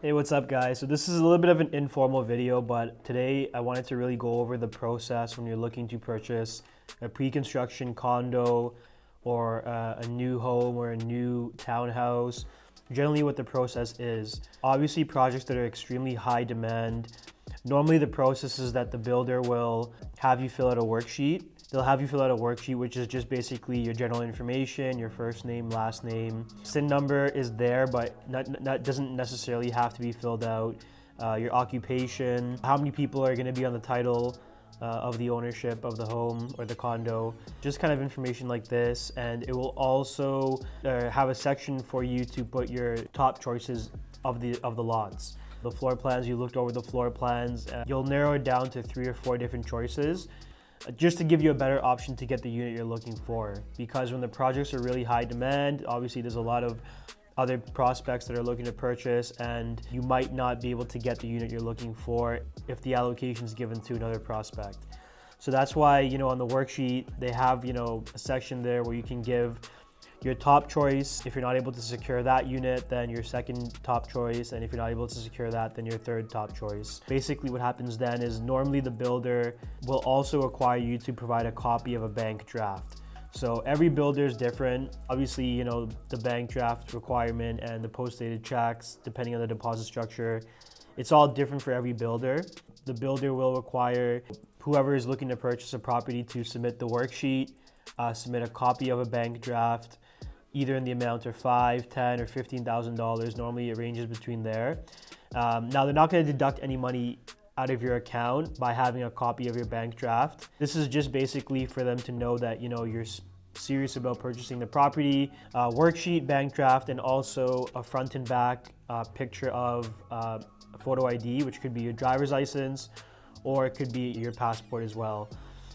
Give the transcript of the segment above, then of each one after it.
Hey, what's up guys? So this is a little bit of an informal video, but today I wanted to really go over the process when you're looking to purchase a pre-construction condo or a new home or a new townhouse. Generally what the process is. Obviously projects that are extremely high demand, normally the process is that the builder will have you fill out a worksheet. They'll have you fill out a worksheet, which is just basically your general information, your first name, last name. SIN number is there, but doesn't necessarily have to be filled out. Your occupation, how many people are going to be on the title of the ownership of the home or the condo, just kind of information like this. And it will also have a section for you to put your top choices of the lots. The floor plans, you looked over the floor plans, you'll narrow it down to 3 or 4 different choices, just to give you a better option to get the unit you're looking for. Because when the projects are really high demand, obviously there's a lot of other prospects that are looking to purchase, and you might not be able to get the unit you're looking for if the allocation is given to another prospect. So that's why, on the worksheet, they have, a section there where you can give your top choice. If you're not able to secure that unit, then your second top choice. And if you're not able to secure that, then your third top choice. Basically what happens then is normally the builder will also require you to provide a copy of a bank draft. So every builder is different. Obviously, the bank draft requirement and the post-dated checks, depending on the deposit structure, it's all different for every builder. The builder will require whoever is looking to purchase a property to submit the worksheet, submit a copy of a bank draft, either in the amount of $5,000, $10,000, or $15,000. Normally it ranges between there. Now they're not going to deduct any money out of your account by having a copy of your bank draft. This is just basically for them to know that you're serious about purchasing the property. Worksheet, bank draft, and also a front and back picture of a photo ID, which could be your driver's license or it could be your passport as well.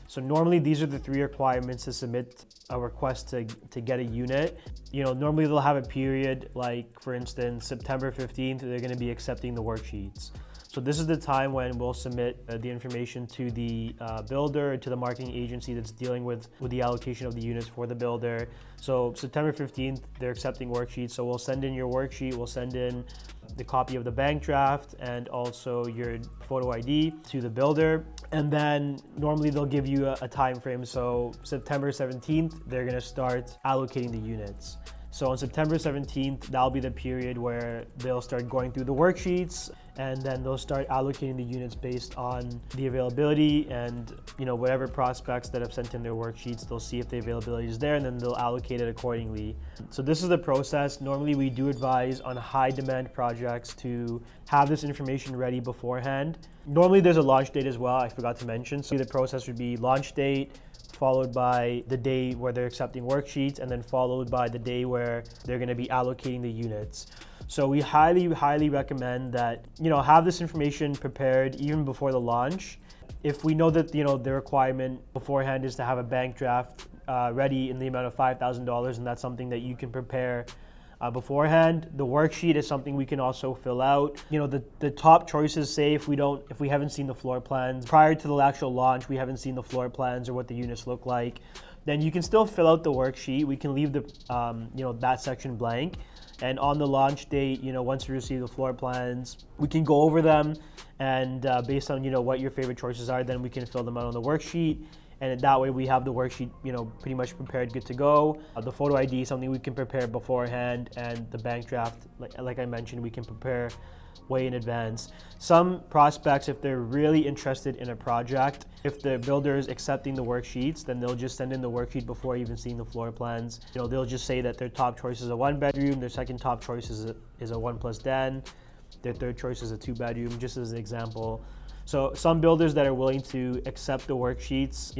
So normally these are the 3 requirements to submit a request to get a unit. Normally they'll have a period, like for instance, September 15th, they're going to be accepting the worksheets. So this is the time when we'll submit the information to the builder, to the marketing agency that's dealing with the allocation of the units for the builder. So September 15th, they're accepting worksheets. So we'll send in your worksheet, we'll send in the copy of the bank draft and also your photo ID to the builder. And then normally they'll give you a time frame. So September 17th, they're going to start allocating the units. So on September 17th, that'll be the period where they'll start going through the worksheets, and then they'll start allocating the units based on the availability and whatever prospects that have sent in their worksheets, they'll see if the availability is there and then they'll allocate it accordingly. So this is the process. Normally we do advise on high demand projects to have this information ready beforehand. Normally there's a launch date as well, I forgot to mention. So the process would be launch date, followed by the day where they're accepting worksheets, and then followed by the day where they're going to be allocating the units. So we highly recommend that have this information prepared even before the launch. If we know that the requirement beforehand is to have a bank draft ready in the amount of $5,000, and that's something that you can prepare beforehand. The worksheet is something we can also fill out. The top choices, say if we haven't seen the floor plans prior to the actual launch, we haven't seen the floor plans or what the units look like, then you can still fill out the worksheet. We can leave the that section blank, and on the launch date, once we receive the floor plans, we can go over them, and based on what your favorite choices are, then we can fill them out on the worksheet. And that way we have the worksheet, pretty much prepared, good to go. The photo ID is something we can prepare beforehand, and the bank draft, like I mentioned, we can prepare way in advance. Some prospects, if they're really interested in a project, if the builder is accepting the worksheets, then they'll just send in the worksheet before even seeing the floor plans. They'll just say that their top choice is a 1-bedroom, their second top choice is a 1+ den, their third choice is a 2-bedroom, just as an example. So some builders that are willing to accept the worksheets,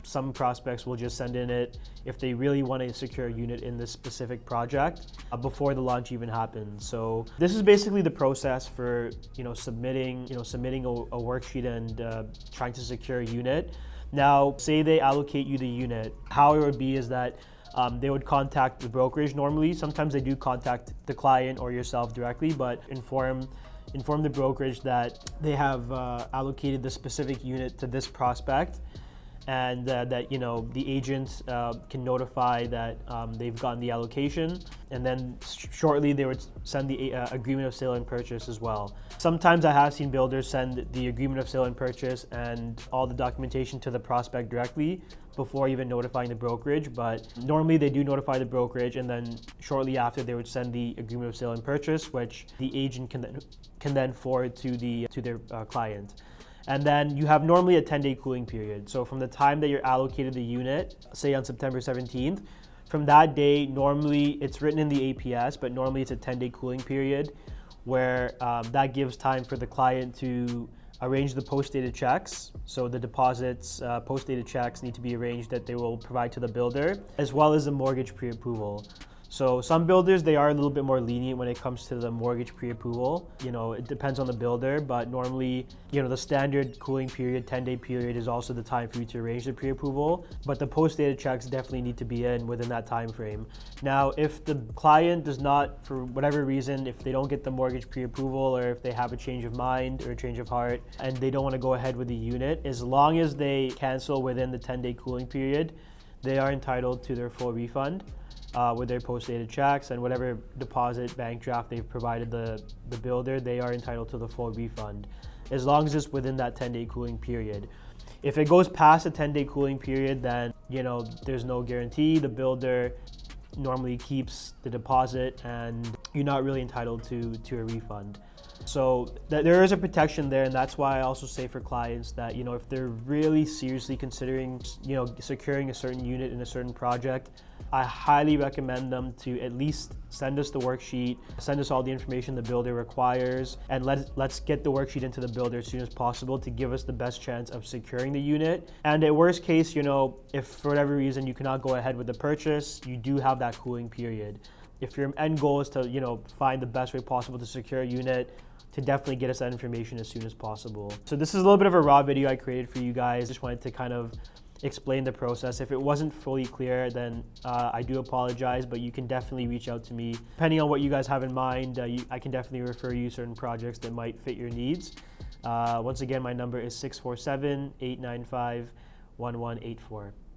some prospects will just send in it if they really want to secure a unit in this specific project before the launch even happens. So this is basically the process for submitting a worksheet and trying to secure a unit. Now, say they allocate you the unit, how it would be is that they would contact the brokerage normally. Sometimes they do contact the client or yourself directly, but inform the brokerage that they have allocated the specific unit to this prospect, and that the agent can notify that they've gotten the allocation, and then shortly they would send the agreement of sale and purchase as well. Sometimes I have seen builders send the agreement of sale and purchase and all the documentation to the prospect directly before even notifying the brokerage, but normally they do notify the brokerage, and then shortly after they would send the agreement of sale and purchase, which the agent can then forward to their client. And then you have normally a 10-day cooling period. So from the time that you're allocated the unit, say on September 17th, from that day, normally it's written in the APS, but normally it's a 10-day cooling period where that gives time for the client to arrange the post-dated checks. So the deposits, post-dated checks need to be arranged that they will provide to the builder, as well as the mortgage pre-approval. So some builders, they are a little bit more lenient when it comes to the mortgage pre-approval. It depends on the builder, but normally, the standard cooling period, 10-day period, is also the time for you to arrange the pre-approval. But the post-dated checks definitely need to be in within that time frame. Now, if the client does not, for whatever reason, if they don't get the mortgage pre-approval, or if they have a change of mind or a change of heart, and they don't want to go ahead with the unit, as long as they cancel within the 10-day cooling period, they are entitled to their full refund. With their post-dated checks and whatever deposit bank draft they've provided the builder, they are entitled to the full refund, as long as it's within that 10-day cooling period. If it goes past the 10-day cooling period, then there's no guarantee. The builder normally keeps the deposit, and you're not really entitled to a refund. So there is a protection there, and that's why I also say for clients that if they're really seriously considering securing a certain unit in a certain project, I highly recommend them to at least send us the worksheet, send us all the information the builder requires, and let's get the worksheet into the builder as soon as possible to give us the best chance of securing the unit. And at worst case, if for whatever reason you cannot go ahead with the purchase, you do have that cooling period. If your end goal is to find the best way possible to secure a unit, to definitely get us that information as soon as possible. So this is a little bit of a raw video I created for you guys. Just wanted to kind of explain the process. If it wasn't fully clear, then I do apologize, but you can definitely reach out to me. Depending on what you guys have in mind, I can definitely refer you certain projects that might fit your needs. Once again, my number is 647-895-1184.